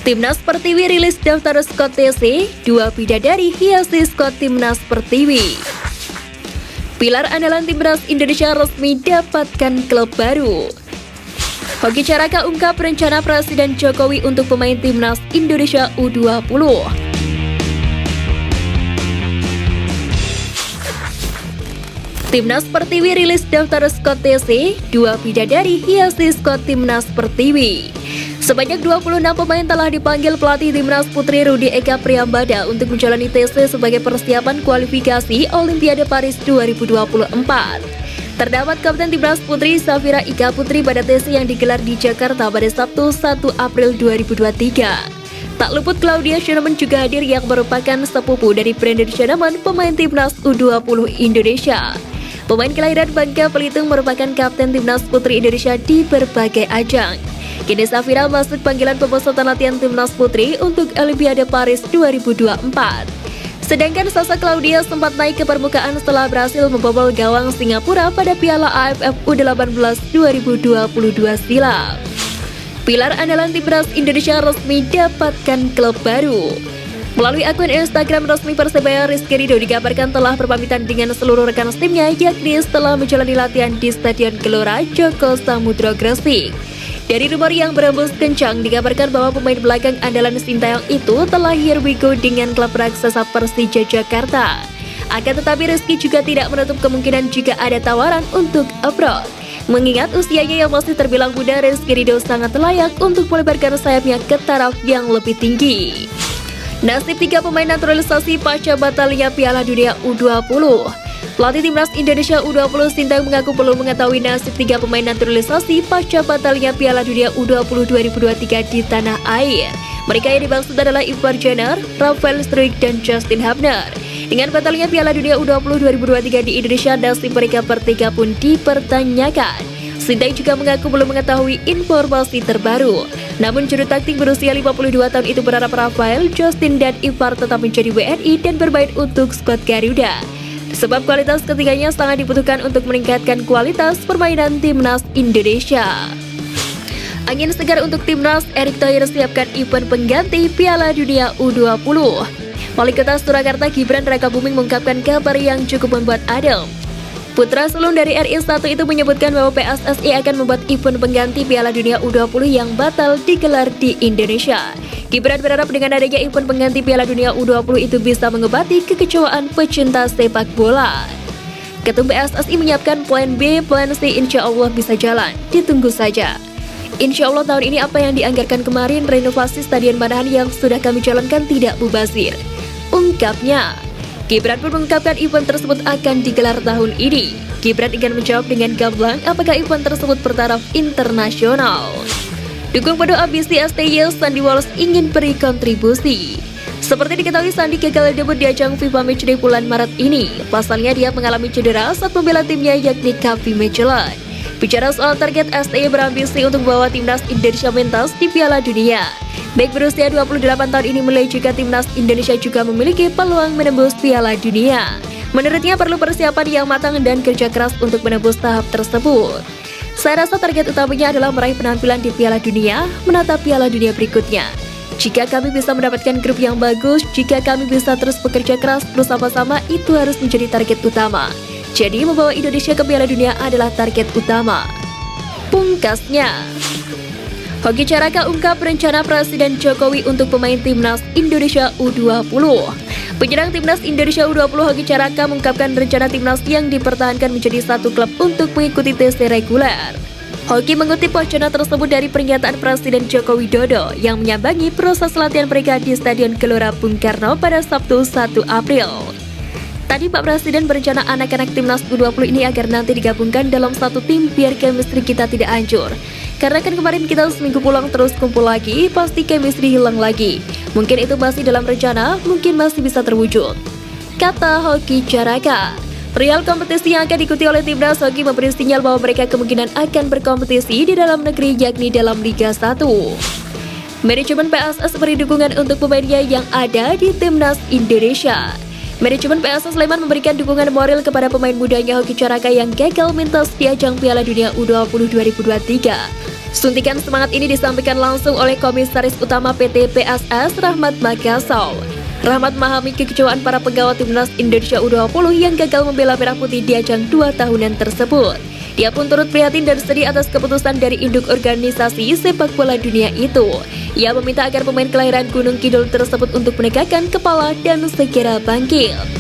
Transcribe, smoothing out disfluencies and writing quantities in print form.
Timnas Pertiwi rilis daftar skot TC, 2 bidadari hiasi skot Timnas Pertiwi. Pilar andalan Timnas Indonesia resmi dapatkan klub baru. Hoki Caraka ungkap rencana Presiden Jokowi untuk pemain Timnas Indonesia U20. Timnas Pertiwi rilis daftar skot TC, 2 bidadari hiasi skot Timnas Pertiwi. Sebanyak 26 pemain telah dipanggil pelatih Timnas Putri Rudi Eka Priambada untuk menjalani TC sebagai persiapan kualifikasi Olimpiade Paris 2024. Terdapat Kapten Timnas Putri Safira Ika Putri pada TC yang digelar di Jakarta pada Sabtu 1 April 2023. Tak luput Claudia Schönemann juga hadir yang merupakan sepupu dari Brandon Schönemann, pemain Timnas U20 Indonesia. Pemain kelahiran Bangka Belitung merupakan Kapten Timnas Putri Indonesia di berbagai ajang. Kini Safira masuk panggilan pemusatan latihan Timnas Putri untuk Olimpiade Paris 2024. Sedangkan Sasa Claudia sempat naik ke permukaan setelah berhasil membobol gawang Singapura pada Piala AFF U18 2022 silam. Pilar andalan Timnas Indonesia resmi dapatkan klub baru. Melalui akun Instagram resmi Persebaya, Rizky Ridho dikabarkan telah berpamitan dengan seluruh rekan timnya, yakni setelah menjalani latihan di Stadion Gelora Joko Samudro Gresik. Dari rumor yang berembus kencang, dikabarkan bahwa pemain belakang andalan Sintayong itu telah here we go dengan klub raksasa Persija Jakarta. Akan tetapi Rizky juga tidak menutup kemungkinan jika ada tawaran untuk abroad. Mengingat usianya yang masih terbilang muda, Rizky Ridho sangat layak untuk melebarkan sayapnya ke taraf yang lebih tinggi. Nasib 3 pemain naturalisasi pasca batalnya Piala Dunia U20. Pelatih Timnas Indonesia U20 Sintayong mengaku belum mengetahui nasib 3 pemain naturalisasi pasca batalnya Piala Dunia U20 2023 di tanah air. Mereka yang dimaksud adalah Ivar Jenner, Rafael Struijk, dan Justin Hubner. Dengan batalnya Piala Dunia U20 2023 di Indonesia, nasib mereka bertiga pun dipertanyakan. Sintayong juga mengaku belum mengetahui informasi terbaru. Namun juru taktik berusia 52 tahun itu berharap Rafael, Justin, dan Ivar tetap menjadi WNI dan bermain untuk skuad Garuda. Sebab kualitas ketiganya sangat dibutuhkan untuk meningkatkan kualitas permainan Timnas Indonesia. Angin segar untuk Timnas, Erick Thohir siapkan event pengganti Piala Dunia U20. Wali Kota Surakarta Gibran Rakabuming mengungkapkan kabar yang cukup membuat adem. Putra sulung dari RI1 itu menyebutkan bahwa PSSI akan membuat event pengganti Piala Dunia U20 yang batal digelar di Indonesia. Gibran berharap dengan adanya event pengganti Piala Dunia U20 itu bisa mengobati kekecewaan pecinta sepak bola. Ketum PSSI menyiapkan plan B, plan C insya Allah bisa jalan, ditunggu saja. Insya Allah tahun ini apa yang dianggarkan kemarin, renovasi Stadion Manahan yang sudah kami jalankan tidak mubazir, ungkapnya. Gibran pun mengungkapkan event tersebut akan digelar tahun ini. Gibran ingin menjawab dengan gamblang apakah event tersebut bertaraf internasional. Dukung penuh ambisi STY, Sandi Wallace ingin beri kontribusi. Seperti diketahui, Sandi gagal debut di ajang FIFA Matchday bulan Maret ini. Pasalnya dia mengalami cedera saat membela timnya, yakni Kavi Michelin. Bicara soal target, STY berambisi untuk membawa Timnas Indonesia mentas di Piala Dunia. Baik berusia 28 tahun ini mulai juga Timnas Indonesia juga memiliki peluang menembus Piala Dunia. Menurutnya perlu persiapan yang matang dan kerja keras untuk menembus tahap tersebut. Saya rasa target utamanya adalah meraih penampilan di Piala Dunia, menatap Piala Dunia berikutnya. Jika kami bisa mendapatkan grup yang bagus, jika kami bisa terus bekerja keras bersama-sama, itu harus menjadi target utama. Jadi membawa Indonesia ke Piala Dunia adalah target utama, pungkasnya. Hoki Caraka ungkap rencana Presiden Jokowi untuk pemain Timnas Indonesia U20. Penyerang Timnas Indonesia U20 Hoki Caraka mengungkapkan rencana Timnas yang dipertahankan menjadi satu klub untuk mengikuti TC reguler. Hoki mengutip wacana tersebut dari pernyataan Presiden Joko Widodo yang menyambangi proses latihan mereka di Stadion Gelora Bung Karno pada Sabtu 1 April. Tadi Pak Presiden berencana anak-anak Timnas U20 ini agar nanti digabungkan dalam satu tim biar chemistry kita tidak hancur. Karena kan kemarin kita seminggu pulang terus kumpul lagi, pasti chemistry hilang lagi. Mungkin itu masih dalam rencana, mungkin masih bisa terwujud, kata Hoki Caraka. Perihal kompetisi yang akan diikuti oleh Timnas, Hoki memberi sinyal bahwa mereka kemungkinan akan berkompetisi di dalam negeri, yakni dalam Liga 1. Manajemen PSS beri dukungan untuk pemainnya yang ada di Timnas Indonesia. Manajemen PSS Sleman memberikan dukungan moral kepada pemain mudanya Hoki Caraka yang gagal mentas di ajang Piala Dunia U20 2023. Suntikan semangat ini disampaikan langsung oleh Komisaris Utama PT PSS Rahmat Makassar. Rahmat memahami kekecewaan para pegawai timnas Indonesia U20 yang gagal membela Merah Putih di ajang 2 tahunan tersebut. Dia pun turut prihatin dan sedih atas keputusan dari induk organisasi sepak bola dunia itu. Ia meminta agar pemain kelahiran Gunung Kidul tersebut untuk menegakkan kepala dan segera bangkit.